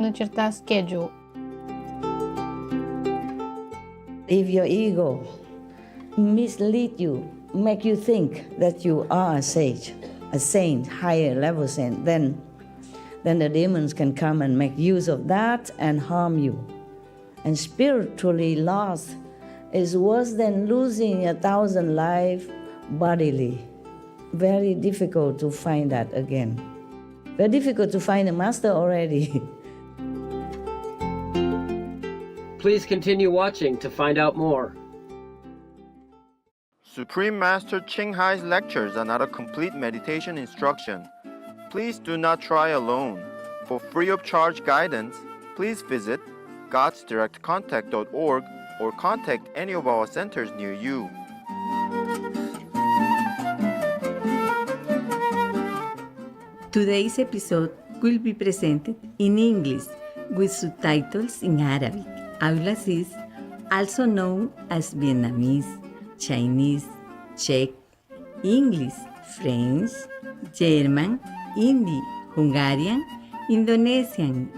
Una cierta schedule. If your ego mislead you, make you think that you are a sage, a saint, higher level saint, then the demons can come and make use of that and harm you. And spiritually lost is worse than losing 1,000 lives bodily. Very difficult to find that again. Very difficult to find a master already. Please continue watching to find out more. Supreme Master Ching Hai's lectures are not a complete meditation instruction. Please do not try alone. For free of charge guidance, please visit godsdirectcontact.org or contact any of our centers near you. Today's episode will be presented in English with subtitles in Arabic. Aulas is also known as Vietnamese, Chinese, Czech, English, French, German, Hindi, Hungarian, Indonesian,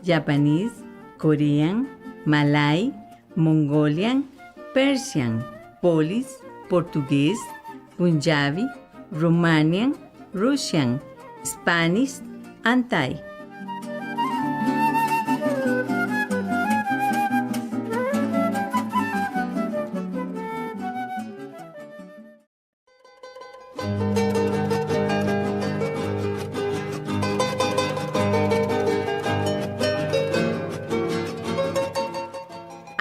Japanese, Korean, Malay, Mongolian, Persian, Polish, Portuguese, Punjabi, Romanian, Russian, Spanish, and Thai.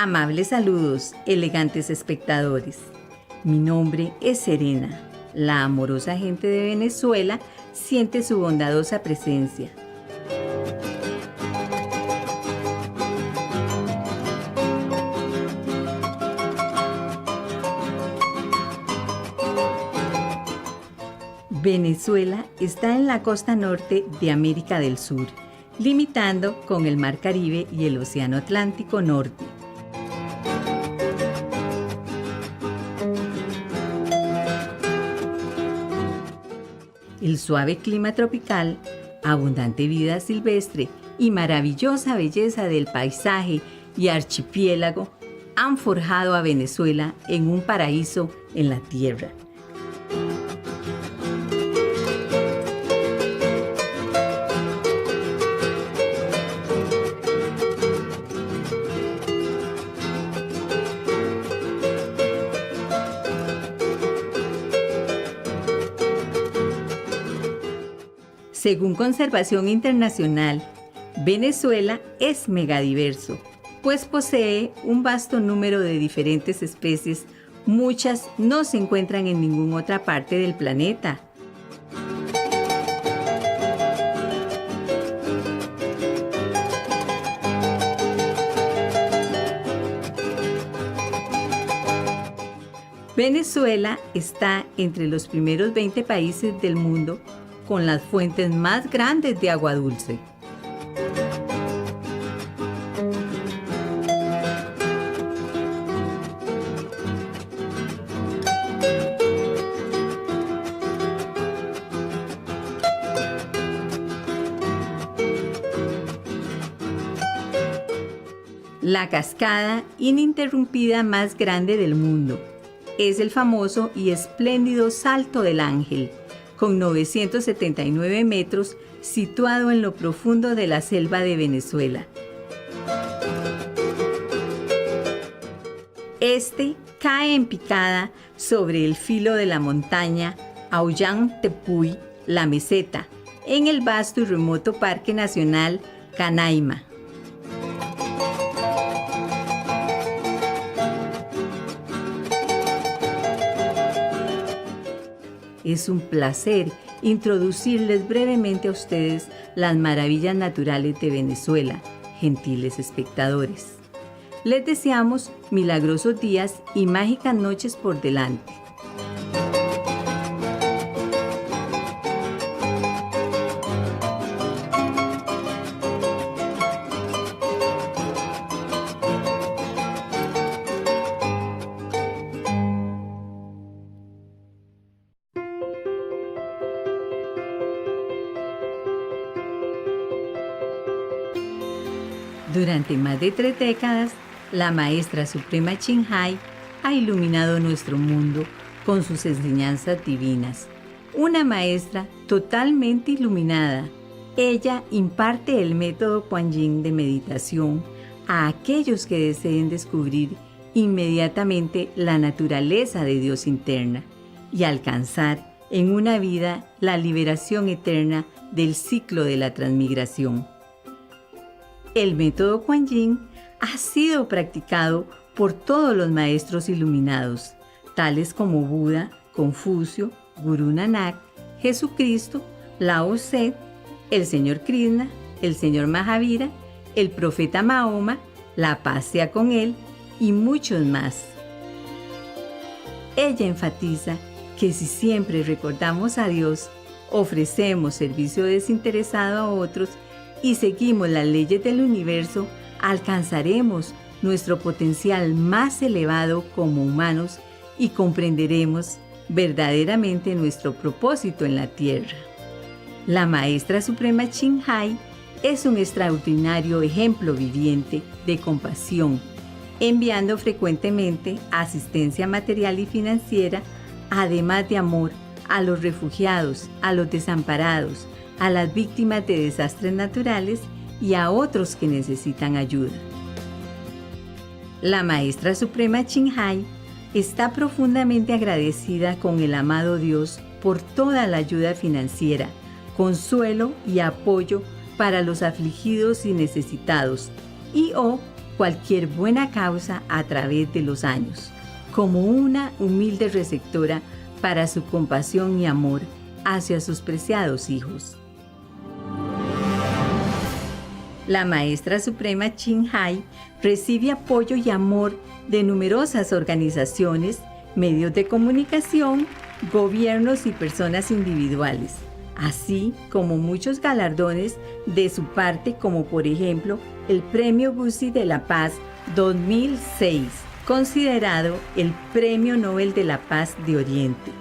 Amables saludos, elegantes espectadores. Mi nombre es Serena. La amorosa gente de Venezuela siente su bondadosa presencia. Venezuela está en la costa norte de América del Sur, limitando con el Mar Caribe y el Océano Atlántico Norte. El suave clima tropical, abundante vida silvestre y maravillosa belleza del paisaje y archipiélago han forjado a Venezuela en un paraíso en la tierra. Según Conservación Internacional, Venezuela es megadiverso, pues posee un vasto número de diferentes especies, muchas no se encuentran en ninguna otra parte del planeta. Venezuela está entre los primeros 20 países del mundo con las fuentes más grandes de agua dulce. La cascada ininterrumpida más grande del mundo es el famoso y espléndido Salto del Ángel, con 979 metros, situado en lo profundo de la selva de Venezuela. Este cae en picada sobre el filo de la montaña Auyán Tepuy, la meseta, en el vasto y remoto Parque Nacional Canaima. Es un placer introducirles brevemente a ustedes las maravillas naturales de Venezuela, gentiles espectadores. Les deseamos milagrosos días y mágicas noches por delante. Durante más de 3 décadas, la Maestra Suprema Ching Hai ha iluminado nuestro mundo con sus enseñanzas divinas. Una maestra totalmente iluminada. Ella imparte el método Kuan Yin de meditación a aquellos que deseen descubrir inmediatamente la naturaleza de Dios interna y alcanzar en una vida la liberación eterna del ciclo de la transmigración. El método Kuan Yin ha sido practicado por todos los maestros iluminados, tales como Buda, Confucio, Gurú Nanak, Jesucristo, Lao Tse, el Señor Krishna, el Señor Mahavira, el profeta Mahoma, la paz sea con él y muchos más. Ella enfatiza que si siempre recordamos a Dios, ofrecemos servicio desinteresado a otros y seguimos las leyes del universo, alcanzaremos nuestro potencial más elevado como humanos y comprenderemos verdaderamente nuestro propósito en la Tierra. La Maestra Suprema Ching Hai es un extraordinario ejemplo viviente de compasión, enviando frecuentemente asistencia material y financiera, además de amor, a los refugiados, a los desamparados, a las víctimas de desastres naturales y a otros que necesitan ayuda. La Maestra Suprema Ching Hai está profundamente agradecida con el amado Dios por toda la ayuda financiera, consuelo y apoyo para los afligidos y necesitados y/o cualquier buena causa a través de los años, como una humilde receptora para su compasión y amor hacia sus preciados hijos. La Maestra Suprema Ching Hai recibe apoyo y amor de numerosas organizaciones, medios de comunicación, gobiernos y personas individuales, así como muchos galardones de su parte, como por ejemplo el Premio Guzzi de la Paz 2006, considerado el Premio Nobel de la Paz de Oriente,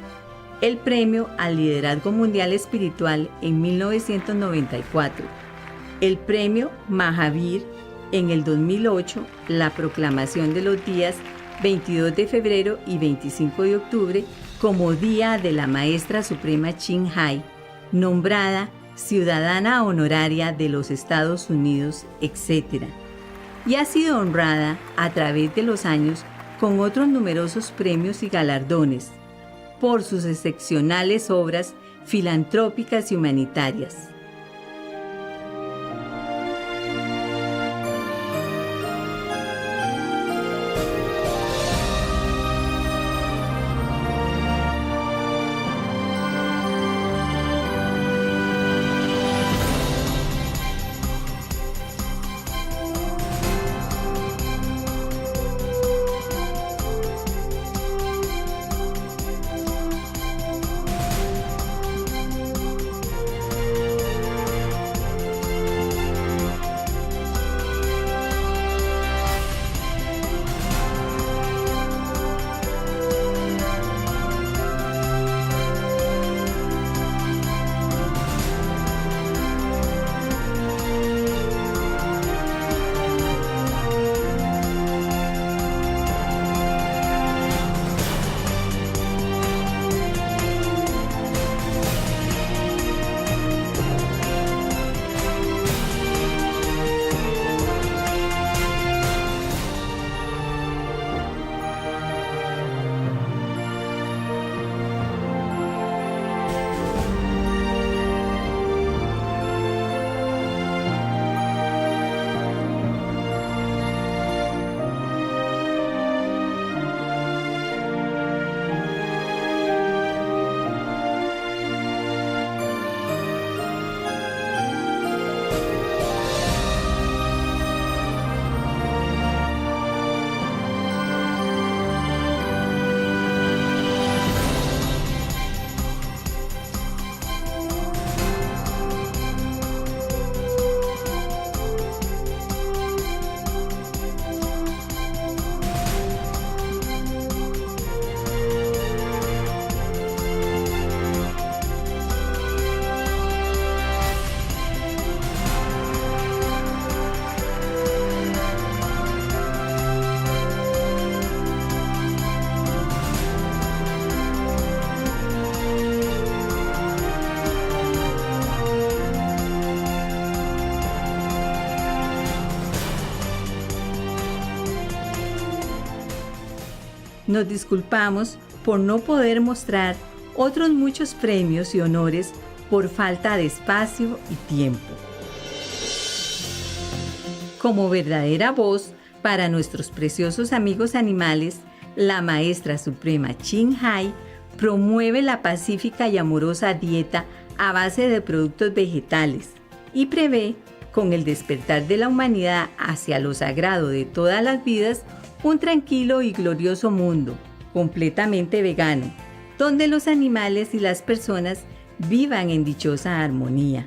el Premio al Liderazgo Mundial Espiritual en 1994, el Premio Mahavir en el 2008, la proclamación de los días 22 de febrero y 25 de octubre como Día de la Maestra Suprema Ching Hai, nombrada Ciudadana Honoraria de los Estados Unidos, etc. Y ha sido honrada a través de los años con otros numerosos premios y galardones por sus excepcionales obras filantrópicas y humanitarias. nos disculpamos por no poder mostrar otros muchos premios y honores por falta de espacio y tiempo. Como verdadera voz para nuestros preciosos amigos animales, la Maestra Suprema Ching Hai promueve la pacífica y amorosa dieta a base de productos vegetales y prevé, con el despertar de la humanidad hacia lo sagrado de todas las vidas, un tranquilo y glorioso mundo, completamente vegano, donde los animales y las personas vivan en dichosa armonía.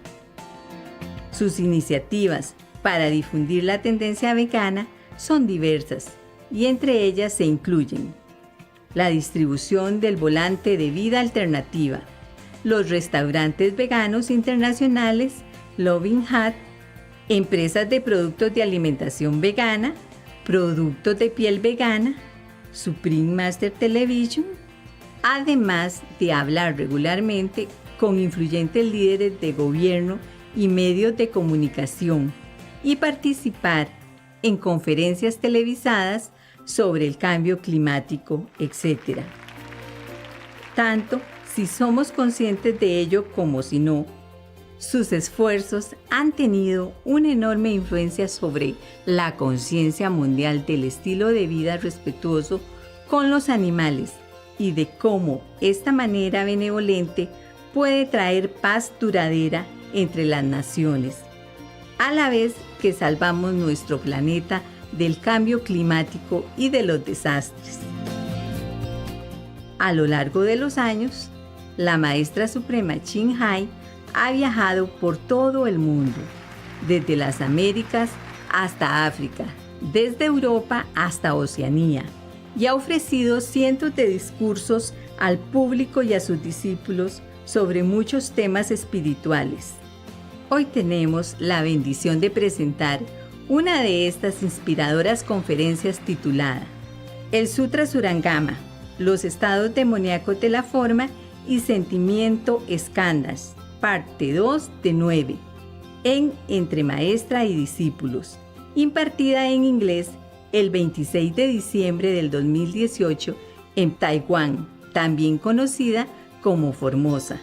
Sus iniciativas para difundir la tendencia vegana son diversas y entre ellas se incluyen la distribución del volante de vida alternativa, los restaurantes veganos internacionales, Loving Hut, empresas de productos de alimentación vegana, productos de piel vegana, Supreme Master Television, además de hablar regularmente con influyentes líderes de gobierno y medios de comunicación y participar en conferencias televisadas sobre el cambio climático, etc. Tanto si somos conscientes de ello como si no, sus esfuerzos han tenido una enorme influencia sobre la conciencia mundial del estilo de vida respetuoso con los animales y de cómo esta manera benevolente puede traer paz duradera entre las naciones, a la vez que salvamos nuestro planeta del cambio climático y de los desastres. A lo largo de los años, la Maestra Suprema Ching Hai ha viajado por todo el mundo, desde las Américas hasta África, desde Europa hasta Oceanía, y ha ofrecido cientos de discursos al público y a sus discípulos sobre muchos temas espirituales. Hoy tenemos la bendición de presentar una de estas inspiradoras conferencias titulada El Sutra Surangama, los estados demoníacos de la forma y sentimiento Skandhas, parte 2 de 9, en Entre Maestra y Discípulos, impartida en inglés el 26 de diciembre del 2018 en Taiwán, también conocida como Formosa.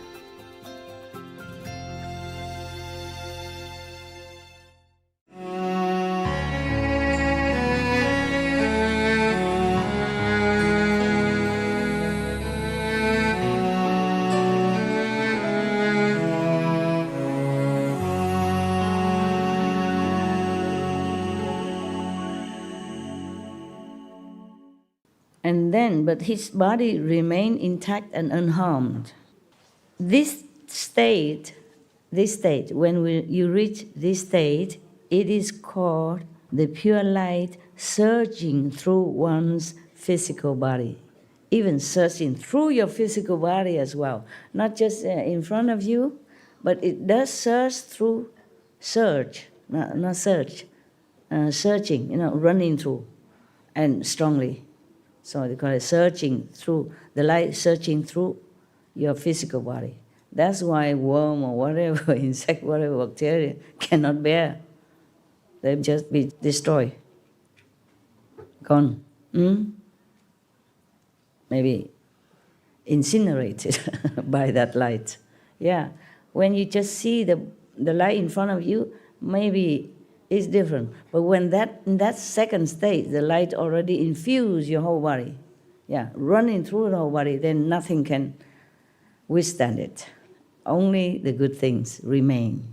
And then, but his body remained intact and unharmed. This state, when you reach this state, it is called the pure light surging through one's physical body, even surging through your physical body as well, not just in front of you, but it does surging, running through and strongly. So they call it surging through, the light surging through your physical body. That's why worm or whatever, insect, whatever, bacteria cannot bear. They'll just be destroyed, gone. Maybe incinerated by that light. Yeah, when you just see the light in front of you, maybe it's different. But when in that second state, the light already infused your whole body, running through the whole body, then nothing can withstand it. Only the good things remain,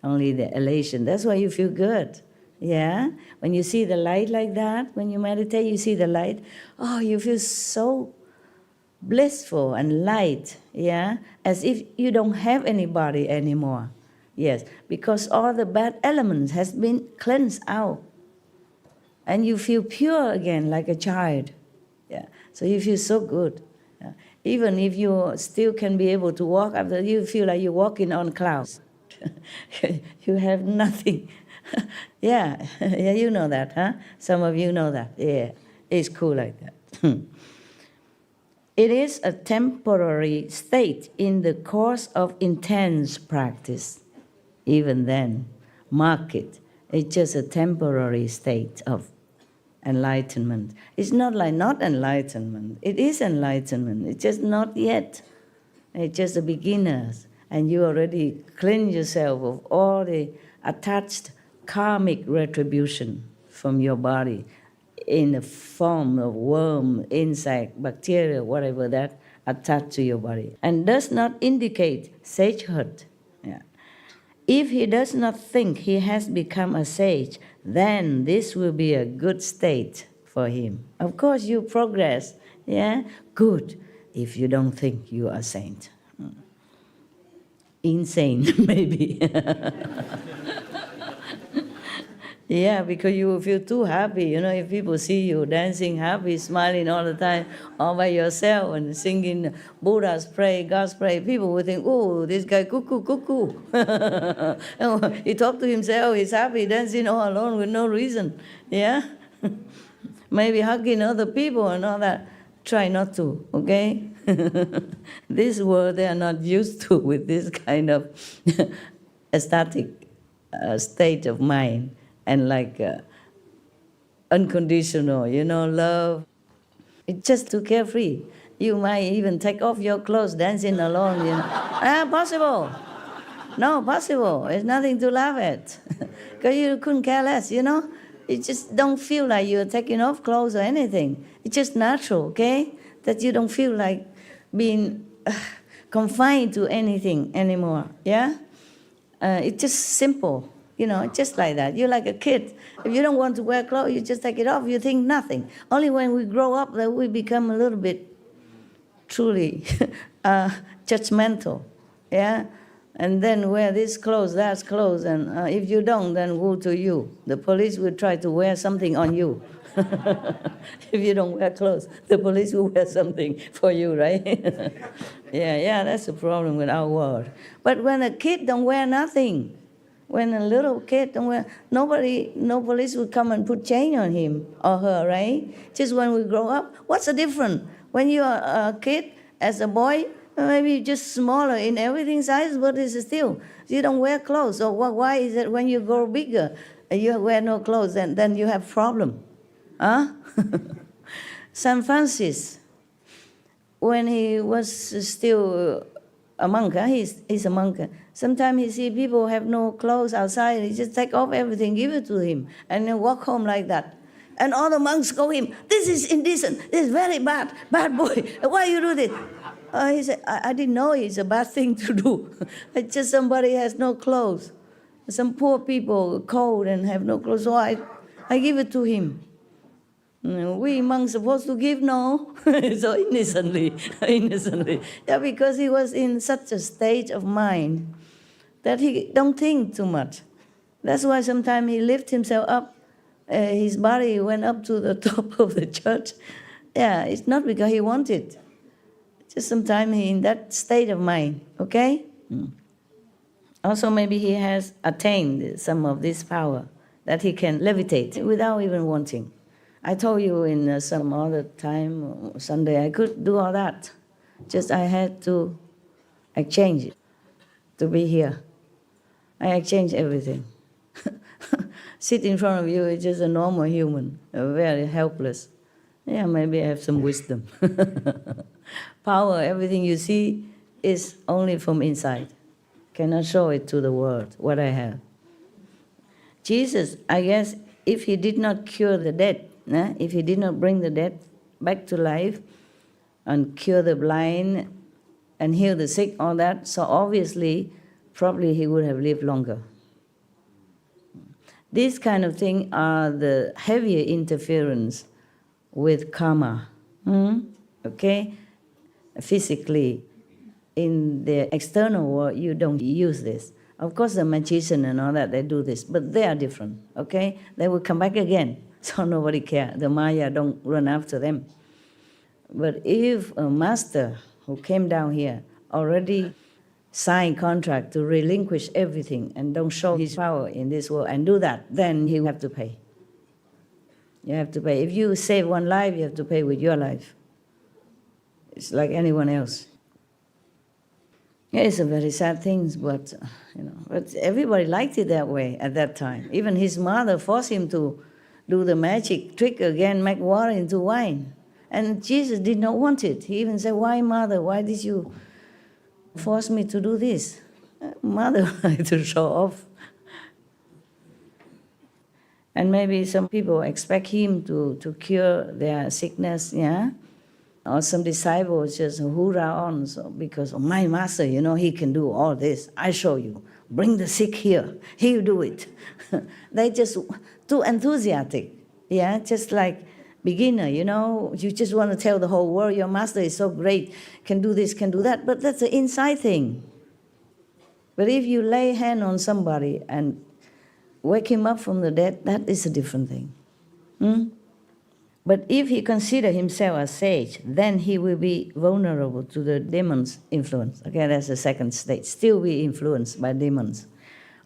only the elation. That's why you feel good, yeah? When you see the light like that, when you meditate, you see the light, oh, you feel so blissful and light, yeah? As if you don't have any body anymore. Yes, because all the bad elements has been cleansed out. And you feel pure again, like a child. Yeah. So you feel so good. Yeah. Even if you still can be able to walk, after you feel like you're walking on clouds. You have nothing. Yeah, you know that, huh? Some of you know that. Yeah, it's cool like that. It is a temporary state in the course of intense practice. Even then, mark it. It's just a temporary state of enlightenment. It's not like not enlightenment. It is enlightenment. It's just not yet. It's just the beginners. And you already cleanse yourself of all the attached karmic retribution from your body in the form of worm, insect, bacteria, whatever that attached to your body. And does not indicate sagehood. Yeah. If he does not think he has become a sage, then this will be a good state for him. Of course, you progress, yeah? Good, if you don't think you are a saint. Insane, maybe. Yeah, because you will feel too happy. You know, if people see you dancing happy, smiling all the time, all by yourself and singing Buddha's prayer, God's prayer, people will think, oh, this guy cuckoo, cuckoo. He talked to himself, he's happy, dancing all alone with no reason. Yeah? Maybe hugging other people and all that. Try not to, okay? This world they are not used to with this kind of ecstatic state of mind. And like unconditional, love. It's just too carefree. You might even take off your clothes, dancing alone, Possible. No, possible. It's nothing to laugh at. Because you couldn't care less, You just don't feel like you're taking off clothes or anything. It's just natural, okay? That you don't feel like being confined to anything anymore, yeah? It's just simple. Just like that. You're like a kid. If you don't want to wear clothes, you just take it off. You think nothing. Only when we grow up that we become a little bit truly judgmental. Yeah? And then wear this clothes, that clothes. And if you don't, then woe to you. The police will try to wear something on you. If you don't wear clothes, the police will wear something for you, right? Yeah, that's the problem with our world. But when a kid don't wear nothing, when a little kid don't wear, no police will come and put chain on him or her, right? Just when we grow up, what's the difference? When you're a kid, as a boy, maybe just smaller in everything size, but it's still, you don't wear clothes. So why is it when you grow bigger, you wear no clothes, and then you have problem? Huh? St. Francis, when he was still a monk, he's a monk. Sometimes he see people have no clothes outside. He just take off everything, give it to him, and then walk home like that. And all the monks go him, this is indecent, this is very bad boy. Why you do this? He said, I didn't know it's a bad thing to do. It's just somebody has no clothes. Some poor people cold and have no clothes, so I give it to him. We monks supposed to give, no? So innocently. Yeah, because he was in such a state of mind that he don't think too much. That's why sometimes he lifted himself up. His body went up to the top of the church. Yeah, it's not because he wanted. Just sometimes he in that state of mind, okay? Also maybe he has attained some of this power that he can levitate without even wanting. I told you in some other time, Sunday, I could do all that. Just I had to exchange it to be here. I exchanged everything. Sit in front of you is just a normal human, very helpless. Yeah, maybe I have some wisdom. Power, everything you see is only from inside. Cannot show it to the world, what I have. Jesus, I guess, if he did not cure the dead, if he did not bring the dead back to life and cure the blind and heal the sick, all that, so obviously, probably he would have lived longer. These kind of things are the heavier interference with karma, okay? Physically, in the external world, you don't use this. Of course, the magician and all that, they do this, but they are different, okay? They will come back again, so nobody cares. The Maya don't run after them. But if a master who came down here already signed contract to relinquish everything and don't show his power in this world and do that, then he will have to pay. You have to pay. If you save one life, you have to pay with your life. It's like anyone else. Yeah, it's a very sad thing, but but everybody liked it that way at that time. Even his mother forced him to do the magic trick again, make water into wine. And Jesus did not want it. He even said, "Why, Mother, why did you force me to do this?" Mother wanted to show off. And maybe some people expect him to cure their sickness, yeah? Or some disciples just hoorah on, so because of my master, he can do all this. I show you. Bring the sick here. He'll do it. They just too enthusiastic, yeah? Just like beginner, you just want to tell the whole world your master is so great, can do this, can do that. But that's an inside thing. But if you lay hand on somebody and wake him up from the dead, that is a different thing. But if he considers himself a sage, then he will be vulnerable to the demon's influence. Okay, that's the second stage. Still be influenced by demons.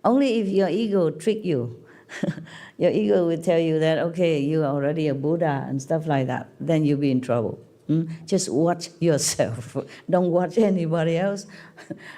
Only if your ego trick you, your ego will tell you that, okay, you are already a Buddha and stuff like that, then you'll be in trouble. Just watch yourself. Don't watch anybody else.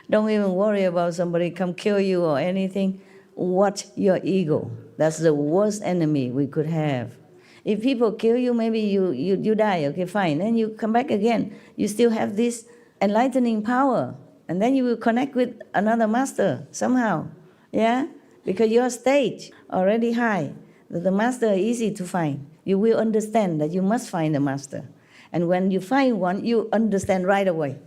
Don't even worry about somebody come kill you or anything. Watch your ego. That's the worst enemy we could have. If people kill you, maybe you die, okay, fine. Then you come back again. You still have this enlightening power. And then you will connect with another master somehow, yeah? Because your stage already high. The master is easy to find. You will understand that you must find a master. And when you find one, you understand right away.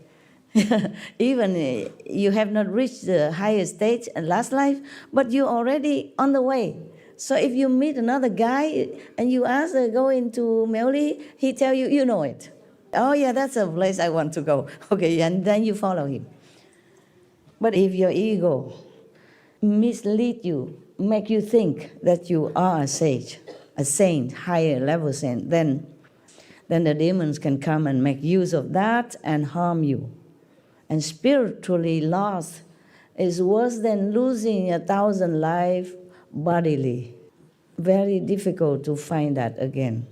Even you have not reached the highest stage in last life, but you're already on the way. So if you meet another guy and you ask to go into Meoli, he tell you, you know it. Oh yeah, that's a place I want to go. Okay, and then you follow him. But if your ego mislead you, make you think that you are a sage, a saint, higher level saint, then the demons can come and make use of that and harm you. And spiritually lost is worse than losing 1,000 lives bodily. Very difficult to find that again.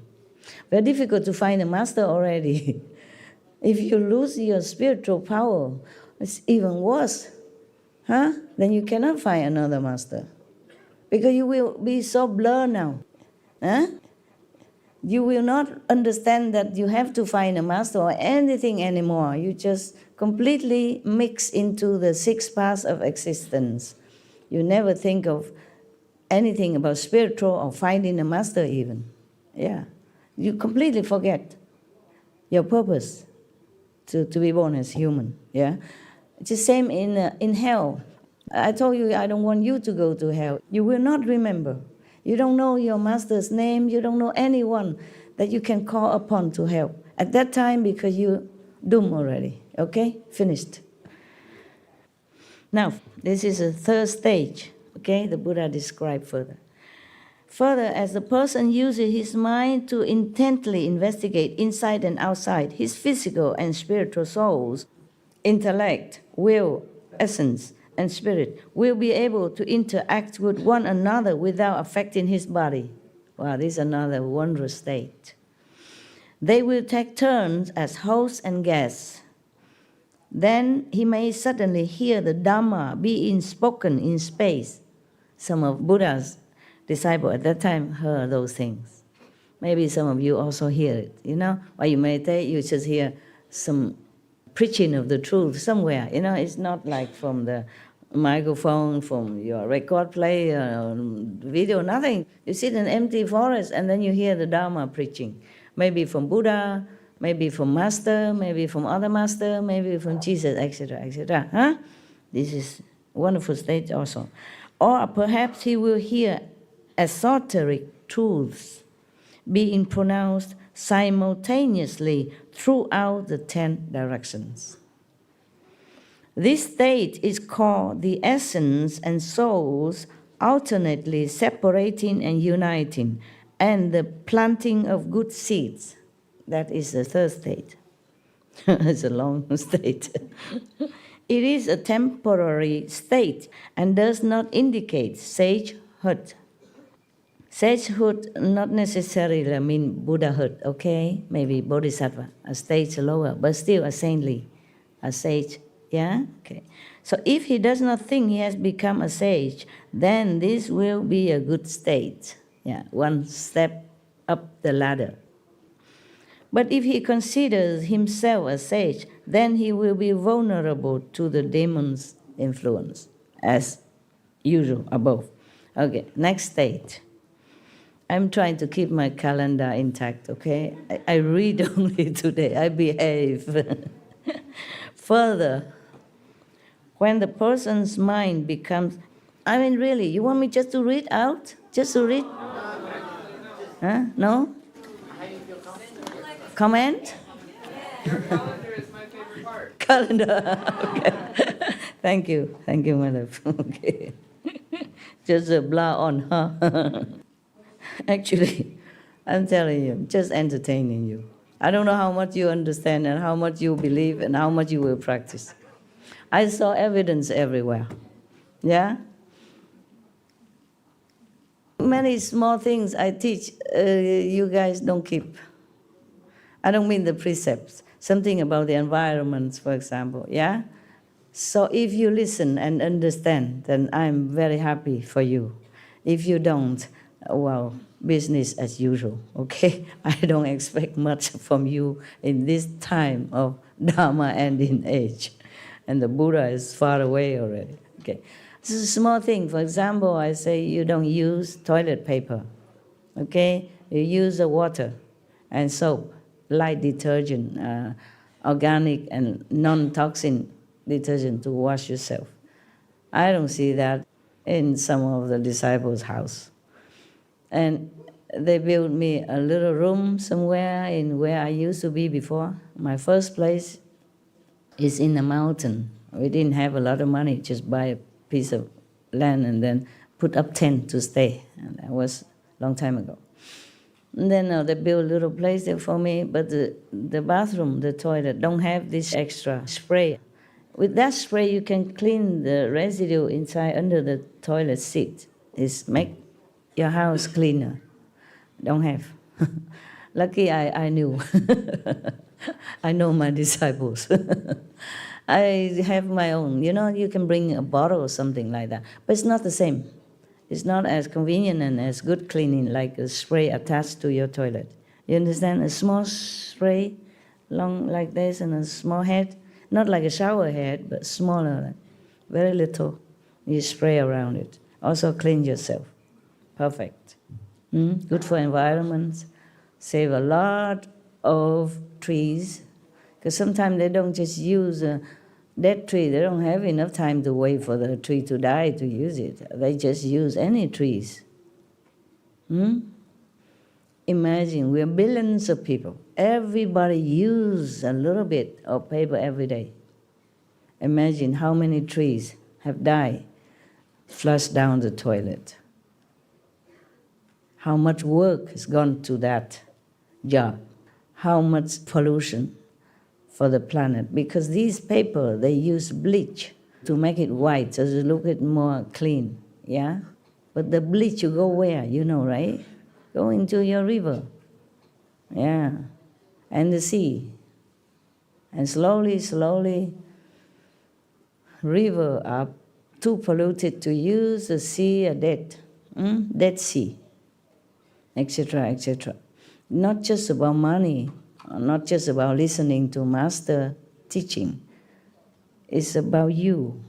Very difficult to find a master already. If you lose your spiritual power, it's even worse. Then you cannot find another master. Because you will be so blurred now. You will not understand that you have to find a master or anything anymore. You just completely mix into the 6 paths of existence. You never think of anything about spiritual or finding a master even. Yeah. You completely forget your purpose to be born as human. Yeah. It's the same in hell. I told you I don't want you to go to hell. You will not remember. You don't know your master's name. You don't know anyone that you can call upon to help. At that time, because you're doomed already. Okay? Finished. Now, this is a third stage. Okay? The Buddha described further. Further, as the person uses his mind to intently investigate inside and outside his physical and spiritual souls, intellect, will, essence, and spirit will be able to interact with one another without affecting his body. Wow, this is another wondrous state. They will take turns as hosts and guests. Then he may suddenly hear the Dhamma being spoken in space. Some of Buddha's disciples at that time heard those things. Maybe some of you also hear it, While you meditate, you just hear some preaching of the truth somewhere. It's not like from the microphone, from your record player, video, nothing. You sit in an empty forest and then you hear the Dharma preaching. Maybe from Buddha, maybe from Master, maybe from other Master, maybe from Jesus, etc., etc. This is a wonderful state also. Or perhaps he will hear esoteric truths being pronounced simultaneously throughout the 10 directions. This state is called the essence and souls alternately separating and uniting, and the planting of good seeds. That is the third state. It's a long state. It is a temporary state and does not indicate sagehood. Sagehood not necessarily mean Buddhahood, okay? Maybe Bodhisattva, a stage lower, but still a saintly, a sage, yeah? Okay. So if he does not think he has become a sage, then this will be a good state, Yeah, one step up the ladder. But if he considers himself a sage, then he will be vulnerable to the demon's influence, as usual above. Okay, next stage. I'm trying to keep my calendar intact, okay? I read only today, I behave. Further, when the person's mind becomes, I mean, really, you want me just to read out? Just to read? Huh? No? Comment? Your calendar is my favorite part. Calendar. Okay. Thank you, my love. Okay. Just blah on, huh? Actually, I'm telling you, just entertaining you. I don't know how much you understand and how much you believe and how much you will practice. I saw evidence everywhere. Yeah? Many small things I teach, you guys don't keep. I don't mean the precepts. Something about the environment, for example, yeah? So if you listen and understand, then I'm very happy for you. If you don't, well, business as usual, okay? I don't expect much from you in this time of Dharma ending age. And the Buddha is far away already, okay? This is a small thing. For example, I say you don't use toilet paper, okay? You use the water and soap, light detergent, organic and non-toxin detergent to wash yourself. I don't see that in some of the disciples' house. And they built me a little room somewhere in where I used to be before. My first place is in the mountain. We didn't have a lot of money, just buy a piece of land and then put up tent to stay. And that was a long time ago. And then they built a little place there for me, but the bathroom, the toilet, don't have this extra spray. With that spray, you can clean the residue inside under the toilet seat. It's make your house cleaner. Don't have. Lucky I knew. I know my disciples. I have my own. You know, you can bring a bottle or something like that. But it's not the same. It's not as convenient and as good cleaning like a spray attached to your toilet. You understand? A small spray, long like this, and a small head. Not like a shower head, but smaller, very little. You spray around it. Also clean yourself. Perfect. Good for environment. Save a lot of trees. Because sometimes they don't just use a dead tree. They don't have enough time to wait for the tree to die to use it. They just use any trees. Imagine, we are billions of people. Everybody uses a little bit of paper every day. Imagine how many trees have died, flushed down the toilet. How much work has gone to that job. How much pollution for the planet. Because these paper, they use bleach to make it white, so it look it more clean, yeah? But the bleach, you go where, you know, right? Go into your river, yeah, and the sea. And slowly, slowly, river are too polluted to use, the sea are dead, Dead Sea, etc., etc. Not just about money, not just about listening to master teaching. It's about you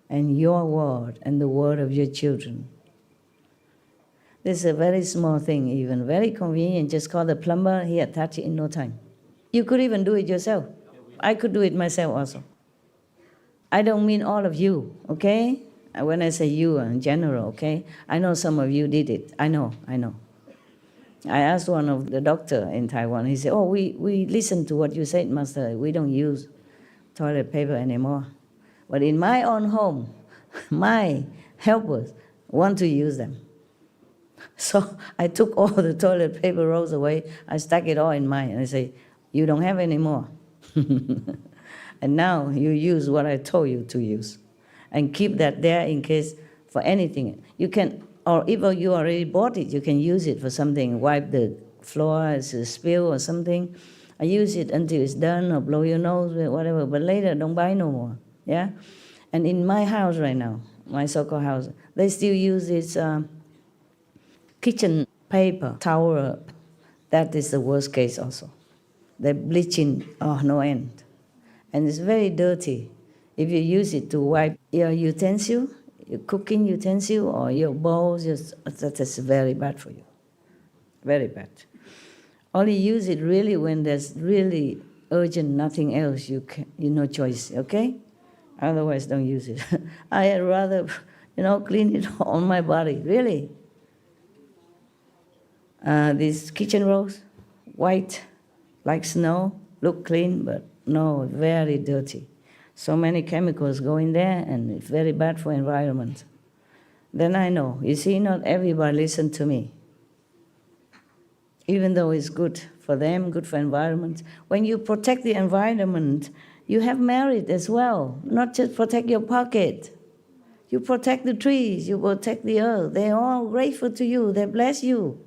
and your word and the word of your children. This is a very small thing even, very convenient. Just call the plumber, he attach it in no time. You could even do it yourself. I could do it myself also. I don't mean all of you, okay? When I say you in general, okay? I know some of you did it. I know. I asked one of the doctor in Taiwan, he said, we listen to what you said, Master. We don't use toilet paper anymore. But in my own home, my helpers want to use them. So I took all the toilet paper rolls away, I stuck it all in mine, and I say, you don't have any more. And now you use what I told you to use. And keep that there in case for anything. You can, or if you already bought it, you can use it for something, wipe the floor as a spill or something. I use it until it's done or blow your nose, whatever, but later don't buy no more, yeah? And in my house right now, my so-called house, they still use this kitchen paper, towel, that is the worst case also. The bleaching, no end. And it's very dirty. If you use it to wipe your utensil, your cooking utensil or your bowls, that is very bad for you. Very bad. Only use it really when there's really urgent, nothing else, you no choice, okay? Otherwise, don't use it. I'd rather, clean it on my body, really. These kitchen rolls, white, like snow, look clean, but no, very dirty. So many chemicals go in there, and it's very bad for environment. Then I know. You see, not everybody listen to me. Even though it's good for them, good for environment. When you protect the environment, you have merit as well. Not just protect your pocket. You protect the trees, you protect the earth. They're all grateful to you. They bless you.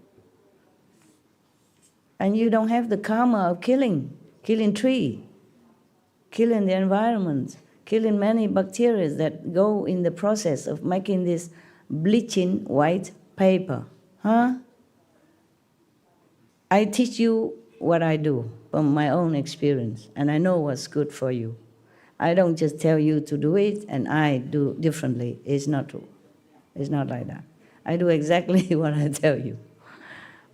And you don't have the karma of killing tree, killing the environment, killing many bacteria that go in the process of making this bleaching white paper. I teach you what I do from my own experience, and I know what's good for you. I don't just tell you to do it and I do differently. It's not true. It's not like that. I do exactly what I tell you.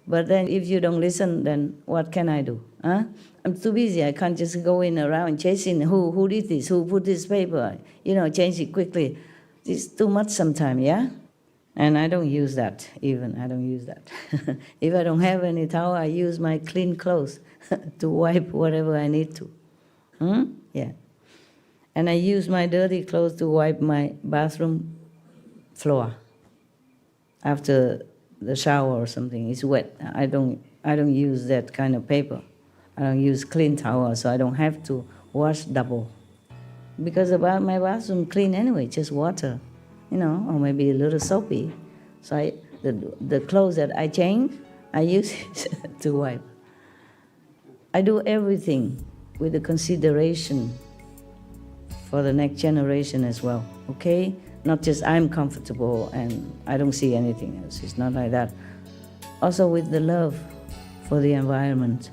But then if you don't listen, then what can I do? I'm too busy. I can't just go in around chasing who did this, who put this paper, change it quickly. It's too much sometimes, yeah? And I don't use that even. I don't use that. If I don't have any towel, I use my clean clothes to wipe whatever I need to. Yeah. And I use my dirty clothes to wipe my bathroom floor after the shower or something. It's wet. I don't use that kind of paper. I don't use clean towel, so I don't have to wash double. Because my bathroom clean anyway, just water, or maybe a little soapy. So the clothes that I change, I use it to wipe. I do everything with the consideration for the next generation as well, okay? Not just I'm comfortable and I don't see anything else. It's not like that. Also with the love for the environment.